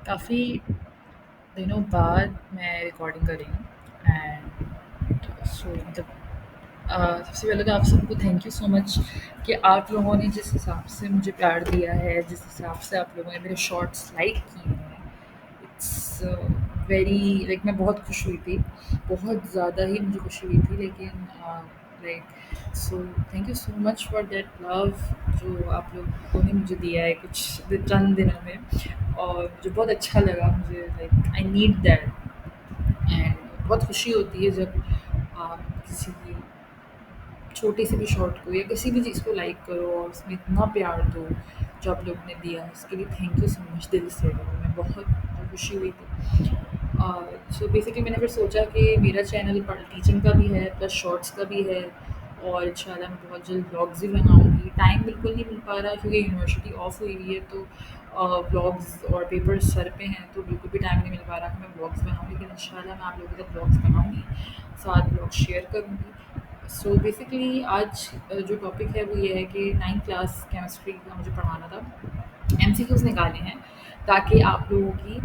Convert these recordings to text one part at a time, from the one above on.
काफ़ी दिनों बाद मैं रिकॉर्डिंग कर रही हूँ एंड सो मतलब सबसे पहले तो आप सबको थैंक यू सो मच कि आप लोगों ने जिस हिसाब से मुझे प्यार दिया है, जिस हिसाब से आप लोगों ने मेरे शॉर्ट्स लाइक किए हैं। इट्स वेरी लाइक मैं बहुत खुश हुई थी, बहुत ज़्यादा ही मुझे खुशी हुई थी लेकिन like so thank you so much for that love जो आप लोगों ने मुझे दिया है चंद दिनों में और मुझे बहुत अच्छा लगा। मुझे like I need that and बहुत खुशी होती है जब आप किसी छोटे से भी शॉट को या किसी भी चीज़ को लाइक करो और उसमें इतना प्यार दो जो आप लोग ने दिया है, इसके लिए थैंक यू सो मच दिल से। मैं बहुत खुशी हुई थी। सो बेसिकली मैंने फिर सोचा कि मेरा चैनल टीचिंग का भी है प्लस शॉर्ट्स का भी है और इंशाल्लाह मैं बहुत जल्द ब्लॉग्स भी बनाऊंगी। टाइम बिल्कुल नहीं मिल पा रहा क्योंकि यूनिवर्सिटी ऑफ हुई हुई है, तो ब्लॉग्स और पेपर्स सर पे हैं तो बिल्कुल भी टाइम नहीं मिल पा रहा कि मैं ब्लॉग्स बनाऊँ, लेकिन इंशाल्लाह मैं आप लोगों के साथ ब्लॉग्स बनाऊँगी, साथ ब्लॉग शेयर करूँगी। सो बेसिकली आज जो टॉपिक है वो ये है कि 9th क्लास केमिस्ट्री का मुझे पढ़ाना था। एमसीक्यूज़ निकाले हैं ताकि आप लोगों की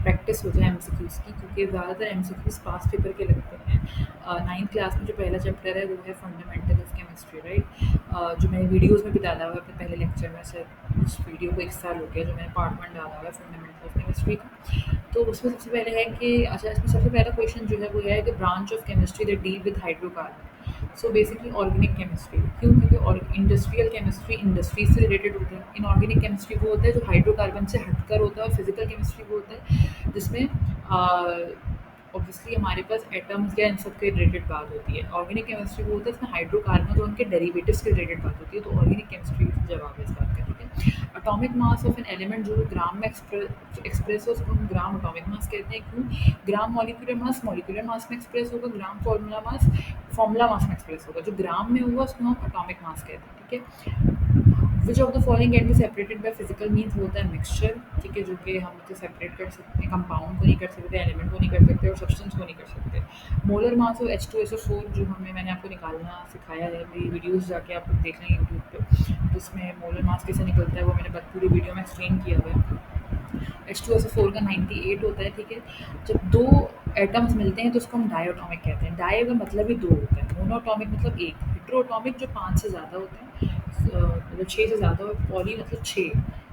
प्रैक्टिस हो जाए एमसीक्यूज़ की, क्योंकि ज़्यादातर एमसीक्यूज़ पास पेपर के लगते हैं। 9th क्लास में जो पहला चैप्टर है वो है फंडामेंटल ऑफ केमिस्ट्री, राइट। जो मैंने वीडियोज़ में भी डाला हुआ है अपने पहले लेक्चर में से, उस वीडियो को 1 साल हो गया जो मैंने पार्ट 1 डाला हुआ है फंडामेंटल ऑफ केमिस्ट्री का। तो उसमें सबसे पहले है कि अच्छा, इसमें सबसे पहला क्वेश्चन जो है वो है कि branch of chemistry that deal with hydrocarbon. So basically organic chemistry, क्यों? क्योंकि और इंडस्ट्रियल केमिस्ट्री इंडस्ट्री से रिलेटेड होता है। इनऑर्गेनिक केमिस्ट्री वो होता है जो हाइड्रोकार्बन से हटकर होता है, और फिजिकल केमिस्ट्री वो होता है जिसमें ऑब्वियसली हमारे पास एटम्स या इन सब के रिलेटेड बात होती है। ऑर्गेनिक केमिस्ट्री वो होता है इसमें हाइड्रोकार्बन और उनके डेरिवेटिव्स के रिलेटेड बात होती है। तो ऑर्गेनिक केमिस्ट्री का जवाब है इस बात का, ठीक है। Atomic mass of an element जो ग्राम में एक्सप्रेस हो उसको हम ग्राम एटॉमिक मास कहते हैं। क्यों? ग्राम मॉलिक्यूलर मास में एक्सप्रेस होगा, ग्राम फॉर्मूला मास में एक्सप्रेस होगा। जो ग्राम में होगा उसको हम एटॉमिक मास कहते हैं, ठीक है। विच of the following can be separated by physical means वो होता है मिक्सचर, ठीक है, जो कि हम उसे सेपरेट कर सकते हैं, कंपाउंड को नहीं कर सकते, एलिमेंट को नहीं कर सकते और सब्सटेंस को नहीं कर सकते। मोलर मास ऑफ H2SO4 जो मैंने आपको निकालना सिखाया है, मेरी वीडियोस जाके आप लोग देख लेंगे यूट्यूब पे, तो उसमें मोलर मास कैसे निकलता है वो मैंने पूरी वीडियो में एक्सप्लेन किया हुआ है। H2SO4 का 98 होता है, ठीक है। जब दो एटम्स मिलते हैं तो उसको हम डायटोमिक कहते हैं। डाई का मतलब ही दो होता है, मोनोटॉमिक मतलब एक, हेटेरोटॉमिक जो 5 से ज़्यादा होते हैं, मतलब 6 से ज़्यादा, और पॉली मतलब 6।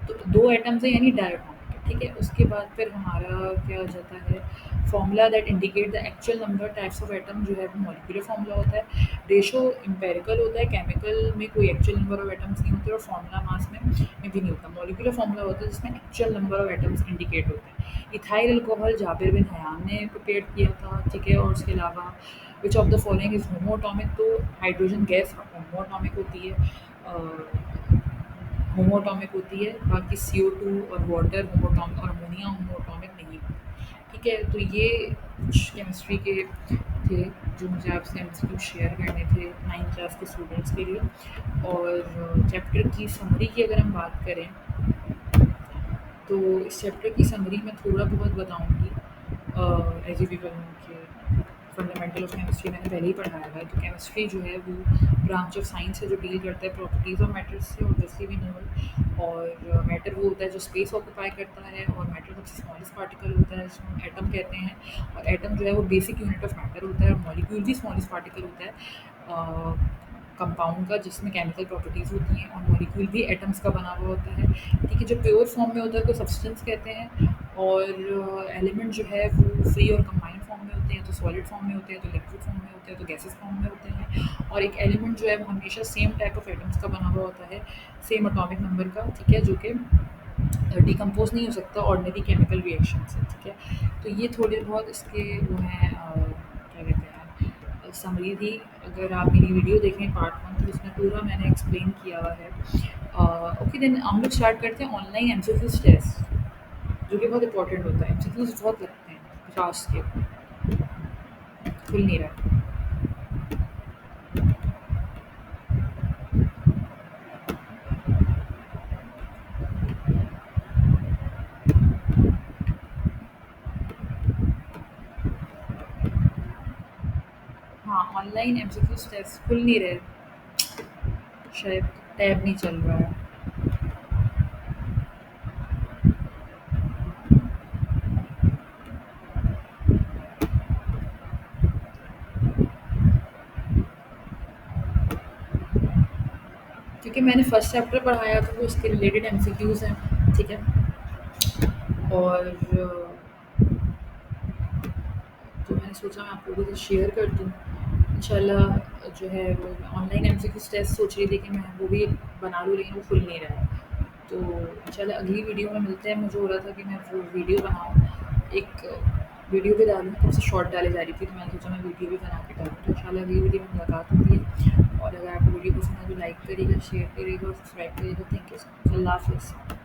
तो दो एटम्स है यानी डायटोमिक है, ठीक है। उसके बाद फिर हमारा क्या हो जाता है, formula that indicate the actual number types of atom जो है वो मॉलिक्यूलर फॉर्मूला होता है। रेशो एम्पेरिकल होता है, केमिकल में कोई एक्चुअल नंबर ऑफ एटम्स नहीं होते और फॉर्मूला मास में भी नहीं होता। मॉलिक्यूलर फॉर्मूला होता है जिसमें actual number of atoms indicate होते हैं। Ethyl alcohol Jabir bin Hayyan ने प्रिपेयर किया था, ठीक है। और उसके अलावा which of the following is homoatomic, तो हाइड्रोजन गैस होमोटॉमिक होती है, होमोटॉमिक होती है। बाकी CO2 और वाटर होमोटॉमिक और अमोनिया होमोटॉमिक नहीं होती, ठीक है। तो ये कुछ केमिस्ट्री के थे जो मुझे आपसे एमसीक्यू शेयर करने थे 9th क्लास के स्टूडेंट्स के लिए। और चैप्टर की समरी की अगर हम बात करें तो इस चैप्टर की समरी मैं थोड़ा बहुत बताऊँगी। एज यू के फंडामेंटल ऑफ केमिस्ट्री मैंने पहले ही पढ़ाया हुआ है। तो केमिस्ट्री जो है वो ब्रांच ऑफ साइंस है जो डील करता है प्रॉपर्टीज़ ऑफ मैटर से, ऑब्वियसली भी नो। और मैटर वो होता है जो स्पेस ऑक्यूपाई करता है, और मैटर सबसे स्मॉलेस्ट पार्टिकल होता है जिसको हम एटम कहते हैं। और एटम जो है वो बेसिक यूनिट ऑफ मैटर होता है, और मॉलिक्यूल भी स्मॉलेस्ट पार्टिकल होता है कंपाउंड का, जिसमें केमिकल प्रॉपर्टीज़ होती हैं। और मॉलिक्यूल भी एटम्स का बना हुआ होता है, ठीक है। जो प्योर फॉर्म में होता है तो सब्सटेंस कहते हैं, और एलिमेंट जो है वो फ्री और कंबाइंड फॉर्म में होते हैं, तो सॉलिड फॉर्म में होते हैं, तो लिक्विड फॉर्म में होते हैं, तो गैसेस फॉर्म में होते हैं। और एक एलिमेंट जो है वो हमेशा सेम टाइप ऑफ एटम्स का बना हुआ होता है, सेम एटॉमिक नंबर का, ठीक है, जो कि डिकम्पोज नहीं हो सकता ऑर्डिनरी केमिकल रिएक्शन से, ठीक है। तो ये थोड़े बहुत इसके वो हैं, क्या कहते हैं, समरी थी। अगर आप मेरी वीडियो देखें पार्ट 1 तो उसमें पूरा मैंने एक्सप्लेन किया हुआ है। ओके देन हम लोग स्टार्ट करते हैं ऑनलाइन एमसीक्यूज टेस्ट, जो कि बहुत इंपॉर्टेंट होता है। एमसीक्यूज बहुत लगते हैं 50 के, खुल नहीं रहा। हाँ, ऑनलाइन एमसीक्यूज टेस्ट खुल नहीं रहे, शायद टैब नहीं चल रहा है। क्योंकि मैंने फर्स्ट चैप्टर पढ़ाया तो वो उसके रिलेटेड एमसीक्यूज़ हैं, ठीक है? और तो मैंने सोचा मैं आप लोगों से शेयर कर दूँ। इंशाल्लाह जो है वो ऑनलाइन एमसीक्यूज़ टेस्ट सोच रही थी कि मैं वो भी बना लूँ, लेकिन वो खुल नहीं रहा है। तो इंशाल्लाह अगली वीडियो में मिलते हैं। मुझे हो रहा था कि मैं वो वीडियो बनाऊँ, एक वीडियो भी डालूँ, कब से शॉर्ट डाली जा रही थी, तो मैंने सोचा मैं वीडियो भी बना के डालूँ। तो इंशाल्लाह अगली वीडियो में मुलाकात होती है, और अगर आपको वीडियो पसंद है तो लाइक करिएगा, शेयर करिएगा और सब्सक्राइब करिएगा। Thank you so much. अल्लाह हाफ़िज़।